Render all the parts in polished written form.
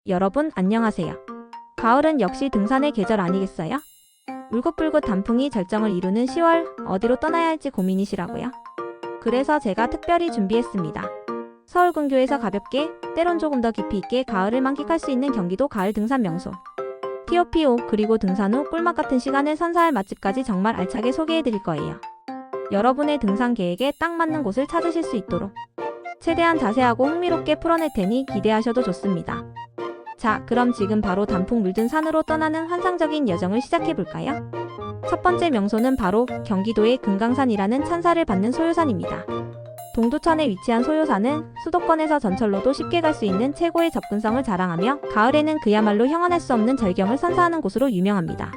여러분 안녕하세요. 가을은 역시 등산의 계절 아니겠어요? 울긋불긋 단풍이 절정을 이루는 10월, 어디로 떠나야 할지 고민이시라고요? 그래서 제가 특별히 준비했습니다. 서울 근교에서 가볍게, 때론 조금 더 깊이 있게 가을을 만끽할 수 있는 경기도 가을 등산 명소. TOPO 그리고 등산 후 꿀맛 같은 시간을 선사할 맛집까지 정말 알차게 소개해드릴 거예요. 여러분의 등산 계획에 딱 맞는 곳을 찾으실 수 있도록 최대한 자세하고 흥미롭게 풀어낼 테니 기대하셔도 좋습니다. 자, 그럼 지금 바로 단풍 물든 산으로 떠나는 환상적인 여정을 시작해볼까요? 첫 번째 명소는 바로 경기도의 금강산이라는 찬사를 받는 소요산입니다. 동두천에 위치한 소요산은 수도권에서 전철로도 쉽게 갈 수 있는 최고의 접근성을 자랑하며 가을에는 그야말로 형언할 수 없는 절경을 선사하는 곳으로 유명합니다.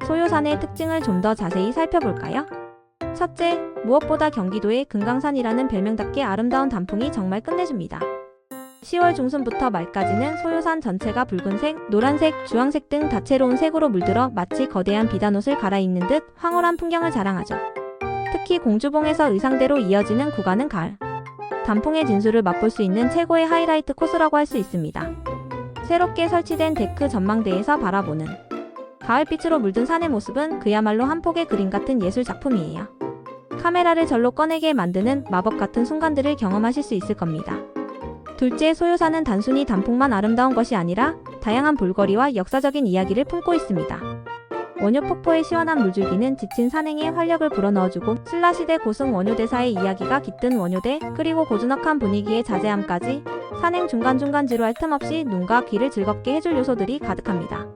소요산의 특징을 좀 더 자세히 살펴볼까요? 첫째, 무엇보다 경기도의 금강산이라는 별명답게 아름다운 단풍이 정말 끝내줍니다. 10월 중순부터 말까지는 소요산 전체가 붉은색, 노란색, 주황색 등 다채로운 색으로 물들어 마치 거대한 비단옷을 갈아입는 듯 황홀한 풍경을 자랑하죠. 특히 공주봉에서 의상대로 이어지는 구간은 가을 단풍의 진수를 맛볼 수 있는 최고의 하이라이트 코스라고 할 수 있습니다. 새롭게 설치된 데크 전망대에서 바라보는 가을빛으로 물든 산의 모습은 그야말로 한 폭의 그림 같은 예술 작품이에요. 카메라를 절로 꺼내게 만드는 마법 같은 순간들을 경험하실 수 있을 겁니다. 둘째, 소요산은 단순히 단풍만 아름다운 것이 아니라 다양한 볼거리와 역사적인 이야기를 품고 있습니다. 원효폭포의 시원한 물줄기는 지친 산행에 활력을 불어넣어주고 신라시대 고승 원효대사의 이야기가 깃든 원효대, 그리고 고즈넉한 분위기의 자제함까지 산행 중간중간 지루할 틈 없이 눈과 귀를 즐겁게 해줄 요소들이 가득합니다.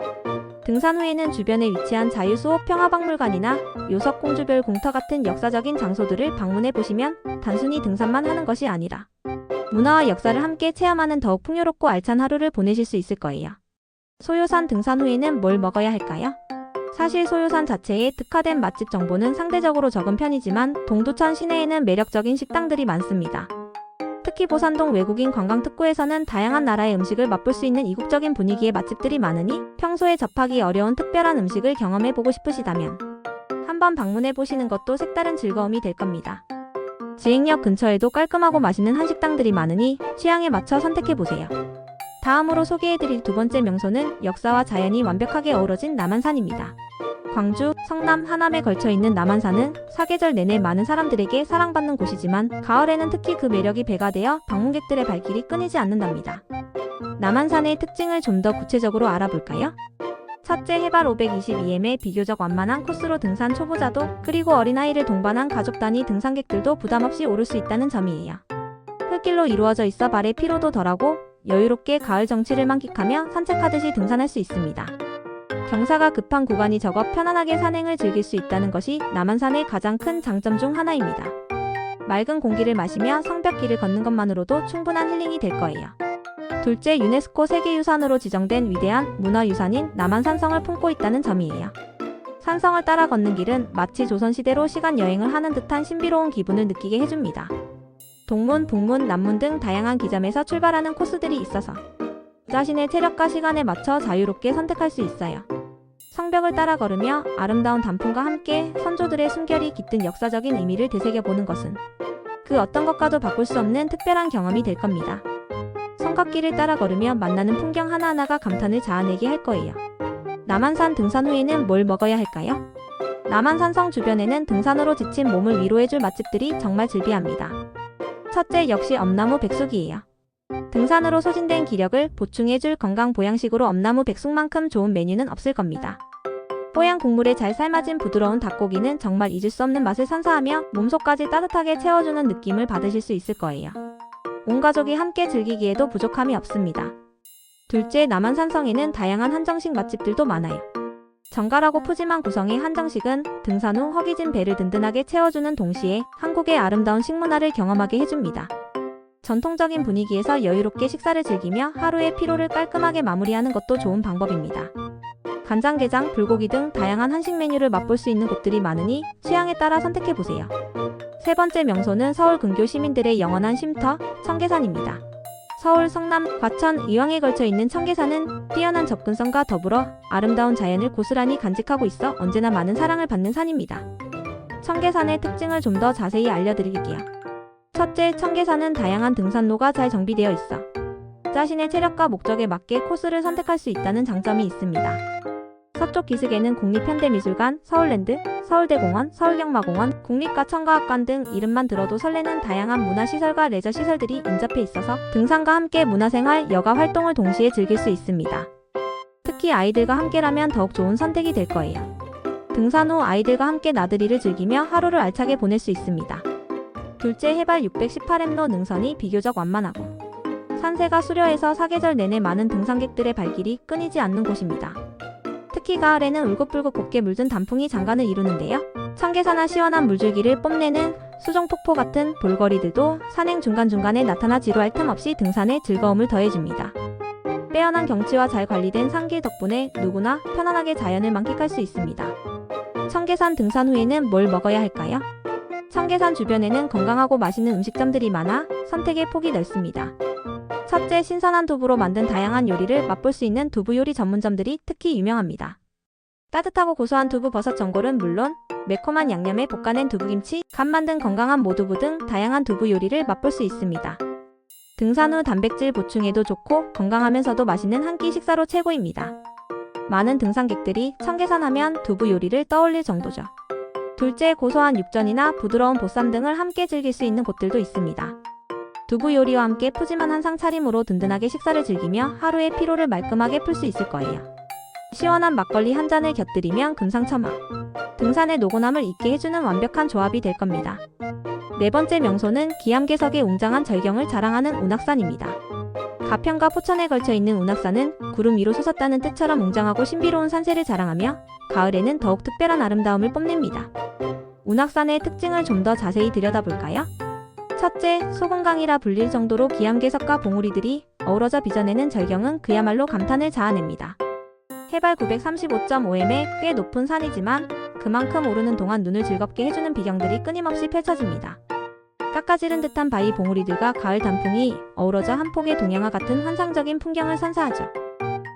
등산 후에는 주변에 위치한 자유수호 평화박물관이나 요석공주별 공터 같은 역사적인 장소들을 방문해 보시면 단순히 등산만 하는 것이 아니라 문화와 역사를 함께 체험하는 더욱 풍요롭고 알찬 하루를 보내실 수 있을 거예요. 소요산 등산 후에는 뭘 먹어야 할까요? 사실 소요산 자체에 특화된 맛집 정보는 상대적으로 적은 편이지만 동두천 시내에는 매력적인 식당들이 많습니다. 특히 보산동 외국인 관광특구에서는 다양한 나라의 음식을 맛볼 수 있는 이국적인 분위기의 맛집들이 많으니 평소에 접하기 어려운 특별한 음식을 경험해보고 싶으시다면 한번 방문해보시는 것도 색다른 즐거움이 될 겁니다. 지행역 근처에도 깔끔하고 맛있는 한식당들이 많으니 취향에 맞춰 선택해보세요. 다음으로 소개해드릴 두 번째 명소는 역사와 자연이 완벽하게 어우러진 남한산입니다. 광주, 성남, 하남에 걸쳐있는 남한산은 사계절 내내 많은 사람들에게 사랑받는 곳이지만 가을에는 특히 그 매력이 배가 되어 방문객들의 발길이 끊이지 않는답니다. 남한산의 특징을 좀 더 구체적으로 알아볼까요? 첫째, 해발 522m의 비교적 완만한 코스로 등산 초보자도 그리고 어린아이를 동반한 가족 단위 등산객들도 부담없이 오를 수 있다는 점이에요. 흙길로 이루어져 있어 발의 피로도 덜하고 여유롭게 가을 정취를 만끽하며 산책하듯이 등산할 수 있습니다. 경사가 급한 구간이 적어 편안하게 산행을 즐길 수 있다는 것이 남한산의 가장 큰 장점 중 하나입니다. 맑은 공기를 마시며 성벽길을 걷는 것만으로도 충분한 힐링이 될 거예요. 둘째, 유네스코 세계유산으로 지정된 위대한 문화유산인 남한산성을 품고 있다는 점이에요. 산성을 따라 걷는 길은 마치 조선시대로 시간여행을 하는 듯한 신비로운 기분을 느끼게 해줍니다. 동문, 북문, 남문 등 다양한 기점에서 출발하는 코스들이 있어서 자신의 체력과 시간에 맞춰 자유롭게 선택할 수 있어요. 성벽을 따라 걸으며 아름다운 단풍과 함께 선조들의 숨결이 깃든 역사적인 의미를 되새겨보는 것은 그 어떤 것과도 바꿀 수 없는 특별한 경험이 될 겁니다. 성곽길을 따라 걸으며 만나는 풍경 하나하나가 감탄을 자아내게 할 거예요. 남한산 등산 후에는 뭘 먹어야 할까요? 남한산성 주변에는 등산으로 지친 몸을 위로해줄 맛집들이 정말 즐비합니다. 첫째, 역시 엄나무 백숙이에요. 등산으로 소진된 기력을 보충해줄 건강 보양식으로 엄나무 백숙만큼 좋은 메뉴는 없을 겁니다. 뽀얀 국물에 잘 삶아진 부드러운 닭고기는 정말 잊을 수 없는 맛을 선사하며 몸속까지 따뜻하게 채워주는 느낌을 받으실 수 있을 거예요. 온 가족이 함께 즐기기에도 부족함이 없습니다. 둘째, 남한산성에는 다양한 한정식 맛집들도 많아요. 정갈하고 푸짐한 구성의 한정식은 등산 후 허기진 배를 든든하게 채워주는 동시에 한국의 아름다운 식문화를 경험하게 해줍니다. 전통적인 분위기에서 여유롭게 식사를 즐기며 하루의 피로를 깔끔하게 마무리하는 것도 좋은 방법입니다. 간장게장, 불고기 등 다양한 한식 메뉴를 맛볼 수 있는 곳들이 많으니 취향에 따라 선택해보세요. 세 번째 명소는 서울 근교 시민들의 영원한 쉼터, 청계산입니다. 서울, 성남, 과천, 이왕에 걸쳐 있는 청계산은 뛰어난 접근성과 더불어 아름다운 자연을 고스란히 간직하고 있어 언제나 많은 사랑을 받는 산입니다. 청계산의 특징을 좀 더 자세히 알려드릴게요. 첫째, 청계산은 다양한 등산로가 잘 정비되어 있어 자신의 체력과 목적에 맞게 코스를 선택할 수 있다는 장점이 있습니다. 서쪽 기슭에는 국립현대미술관, 서울랜드, 서울대공원, 서울경마공원, 국립과천과학관 등 이름만 들어도 설레는 다양한 문화시설과 레저시설들이 인접해 있어서 등산과 함께 문화생활, 여가 활동을 동시에 즐길 수 있습니다. 특히 아이들과 함께라면 더욱 좋은 선택이 될 거예요. 등산 후 아이들과 함께 나들이를 즐기며 하루를 알차게 보낼 수 있습니다. 둘째, 해발 618m로 능선이 비교적 완만하고 산세가 수려해서 사계절 내내 많은 등산객들의 발길이 끊이지 않는 곳입니다. 특히 가을에는 울긋불긋 곱게 물든 단풍이 장관을 이루는데요. 청계산화 시원한 물줄기를 뽐내는 수종폭포 같은 볼거리들도 산행 중간중간에 나타나 지루할 틈 없이 등산에 즐거움을 더해줍니다. 빼어난 경치와 잘 관리된 산길 덕분에 누구나 편안하게 자연을 만끽할 수 있습니다. 청계산 등산 후에는 뭘 먹어야 할까요? 청계산 주변에는 건강하고 맛있는 음식점들이 많아 선택의 폭이 넓습니다. 첫째, 신선한 두부로 만든 다양한 요리를 맛볼 수 있는 두부 요리 전문점들이 특히 유명합니다. 따뜻하고 고소한 두부 버섯 전골은 물론 매콤한 양념에 볶아낸 두부김치, 간 만든 건강한 모두부 등 다양한 두부 요리를 맛볼 수 있습니다. 등산 후 단백질 보충에도 좋고 건강하면서도 맛있는 한 끼 식사로 최고입니다. 많은 등산객들이 청계산 하면 두부 요리를 떠올릴 정도죠. 둘째, 고소한 육전이나 부드러운 보쌈 등을 함께 즐길 수 있는 곳들도 있습니다. 두부 요리와 함께 푸짐한 한상 차림으로 든든하게 식사를 즐기며 하루의 피로를 말끔하게 풀 수 있을 거예요. 시원한 막걸리 한 잔을 곁들이면 금상첨화. 등산의 노곤함을 잊게 해주는 완벽한 조합이 될 겁니다. 네 번째 명소는 기암괴석의 웅장한 절경을 자랑하는 운악산입니다. 가평과 포천에 걸쳐 있는 운악산은 구름 위로 솟았다는 뜻처럼 웅장하고 신비로운 산세를 자랑하며 가을에는 더욱 특별한 아름다움을 뽐냅니다. 운악산의 특징을 좀 더 자세히 들여다볼까요? 첫째, 소금강이라 불릴 정도로 기암괴석과 봉우리들이 어우러져 빚어내는 절경은 그야말로 감탄을 자아냅니다. 해발 935.5m의 꽤 높은 산이지만 그만큼 오르는 동안 눈을 즐겁게 해주는 비경들이 끊임없이 펼쳐집니다. 깎아지른 듯한 바위 봉우리들과 가을 단풍이 어우러져 한 폭의 동양화 같은 환상적인 풍경을 선사하죠.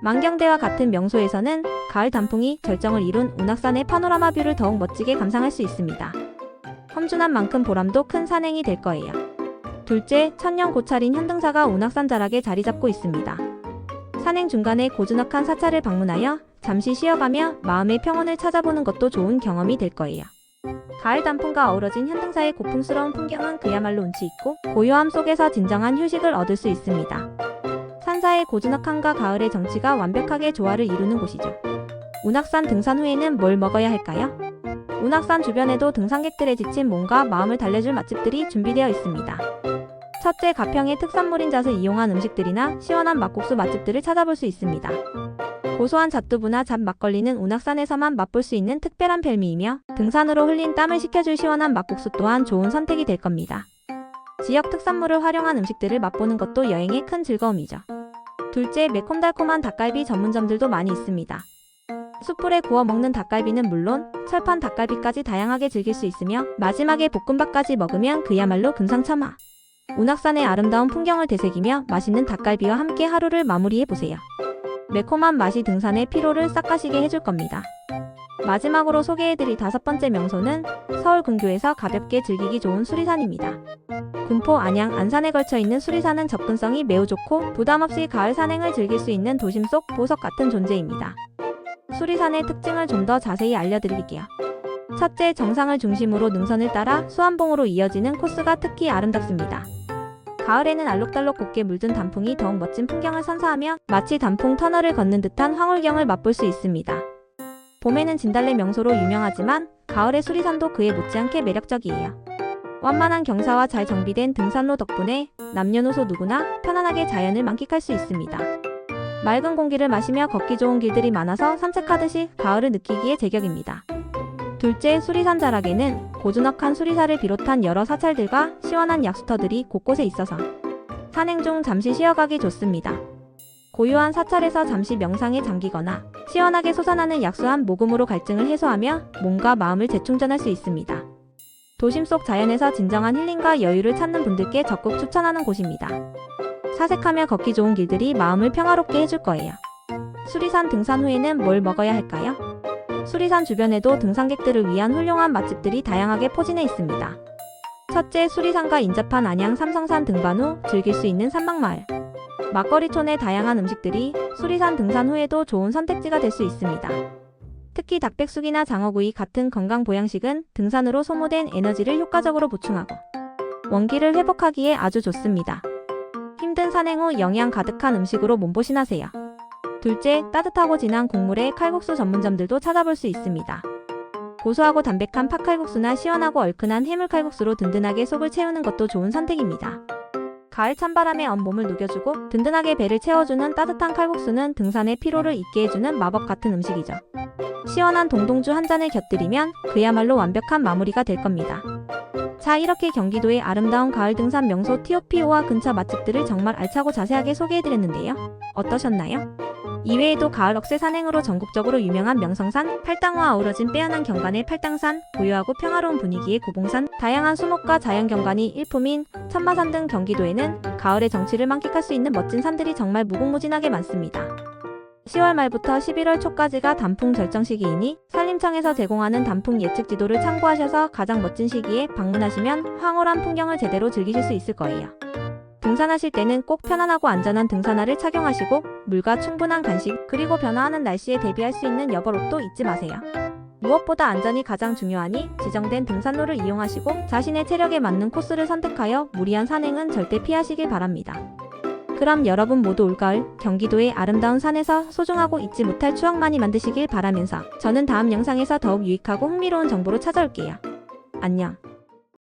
만경대와 같은 명소에서는 가을 단풍이 절정을 이룬 운악산의 파노라마 뷰를 더욱 멋지게 감상할 수 있습니다. 험준한 만큼 보람도 큰 산행이 될 거예요. 둘째, 천년 고찰인 현등사가 운악산 자락에 자리 잡고 있습니다. 산행 중간에 고즈넉한 사찰을 방문하여 잠시 쉬어가며 마음의 평온을 찾아보는 것도 좋은 경험이 될 거예요. 가을 단풍과 어우러진 현등사의 고풍스러운 풍경은 그야말로 운치 있고 고요함 속에서 진정한 휴식을 얻을 수 있습니다. 산사의 고즈넉함과 가을의 정취가 완벽하게 조화를 이루는 곳이죠. 운악산 등산 후에는 뭘 먹어야 할까요? 운악산 주변에도 등산객들의 지친 몸과 마음을 달래줄 맛집들이 준비되어 있습니다. 첫째, 가평의 특산물인 잣을 이용한 음식들이나 시원한 막국수 맛집들을 찾아볼 수 있습니다. 고소한 잣두부나 잣 막걸리는 운악산에서만 맛볼 수 있는 특별한 별미이며 등산으로 흘린 땀을 식혀줄 시원한 막국수 또한 좋은 선택이 될 겁니다. 지역 특산물을 활용한 음식들을 맛보는 것도 여행의 큰 즐거움이죠. 둘째, 매콤달콤한 닭갈비 전문점들도 많이 있습니다. 숯불에 구워 먹는 닭갈비는 물론 철판 닭갈비까지 다양하게 즐길 수 있으며 마지막에 볶음밥까지 먹으면 그야말로 금상첨화. 운악산의 아름다운 풍경을 되새기며 맛있는 닭갈비와 함께 하루를 마무리해보세요. 매콤한 맛이 등산의 피로를 싹 가시게 해줄 겁니다. 마지막으로 소개해드릴 다섯 번째 명소는 서울 근교에서 가볍게 즐기기 좋은 수리산입니다. 군포, 안양, 안산에 걸쳐 있는 수리산은 접근성이 매우 좋고 부담없이 가을 산행을 즐길 수 있는 도심 속 보석 같은 존재입니다. 수리산의 특징을 좀 더 자세히 알려드릴게요. 첫째, 정상을 중심으로 능선을 따라 수안봉으로 이어지는 코스가 특히 아름답습니다. 가을에는 알록달록 곱게 물든 단풍이 더욱 멋진 풍경을 선사하며 마치 단풍 터널을 걷는 듯한 황홀경을 맛볼 수 있습니다. 봄에는 진달래 명소로 유명하지만 가을의 수리산도 그에 못지않게 매력적이에요. 완만한 경사와 잘 정비된 등산로 덕분에 남녀노소 누구나 편안하게 자연을 만끽할 수 있습니다. 맑은 공기를 마시며 걷기 좋은 길들이 많아서 산책하듯이 가을을 느끼기에 제격입니다. 둘째, 수리산 자락에는 고즈넉한 수리사를 비롯한 여러 사찰들과 시원한 약수터들이 곳곳에 있어서 산행 중 잠시 쉬어가기 좋습니다. 고요한 사찰에서 잠시 명상에 잠기거나 시원하게 솟아나는 약수한 모금으로 갈증을 해소하며 몸과 마음을 재충전할 수 있습니다. 도심 속 자연에서 진정한 힐링과 여유를 찾는 분들께 적극 추천하는 곳입니다. 사색하며 걷기 좋은 길들이 마음을 평화롭게 해줄 거예요. 수리산 등산 후에는 뭘 먹어야 할까요? 수리산 주변에도 등산객들을 위한 훌륭한 맛집들이 다양하게 포진해 있습니다. 첫째, 수리산과 인접한 안양 삼성산 등반 후 즐길 수 있는 산막마을. 막거리촌의 다양한 음식들이 수리산 등산 후에도 좋은 선택지가 될 수 있습니다. 특히 닭백숙이나 장어구이 같은 건강 보양식은 등산으로 소모된 에너지를 효과적으로 보충하고 원기를 회복하기에 아주 좋습니다. 힘든 산행 후 영양 가득한 음식으로 몸보신하세요. 둘째, 따뜻하고 진한 국물의 칼국수 전문점들도 찾아볼 수 있습니다. 고소하고 담백한 팥칼국수나 시원하고 얼큰한 해물칼국수로 든든하게 속을 채우는 것도 좋은 선택입니다. 가을 찬바람에 온몸을 녹여주고 든든하게 배를 채워주는 따뜻한 칼국수는 등산의 피로를 잊게 해주는 마법 같은 음식이죠. 시원한 동동주 한 잔을 곁들이면 그야말로 완벽한 마무리가 될 겁니다. 자, 이렇게 경기도의 아름다운 가을 등산 명소 TOPO와 근처 맛집들을 정말 알차고 자세하게 소개해드렸는데요. 어떠셨나요? 이외에도 가을 억새 산행으로 전국적으로 유명한 명성산, 팔당과 어우러진 빼어난 경관의 팔당산, 고요하고 평화로운 분위기의 고봉산, 다양한 수목과 자연경관이 일품인 천마산 등 경기도에는 가을의 정취를 만끽할 수 있는 멋진 산들이 정말 무궁무진하게 많습니다. 10월 말부터 11월 초까지가 단풍 절정 시기이니 산림청에서 제공하는 단풍 예측 지도를 참고하셔서 가장 멋진 시기에 방문하시면 황홀한 풍경을 제대로 즐기실 수 있을 거예요. 등산하실 때는 꼭 편안하고 안전한 등산화를 착용하시고 물과 충분한 간식, 그리고 변화하는 날씨에 대비할 수 있는 여벌옷도 잊지 마세요. 무엇보다 안전이 가장 중요하니 지정된 등산로를 이용하시고 자신의 체력에 맞는 코스를 선택하여 무리한 산행은 절대 피하시길 바랍니다. 그럼 여러분 모두 올가을 경기도의 아름다운 산에서 소중하고 잊지 못할 추억 많이 만드시길 바라면서 저는 다음 영상에서 더욱 유익하고 흥미로운 정보로 찾아올게요. 안녕.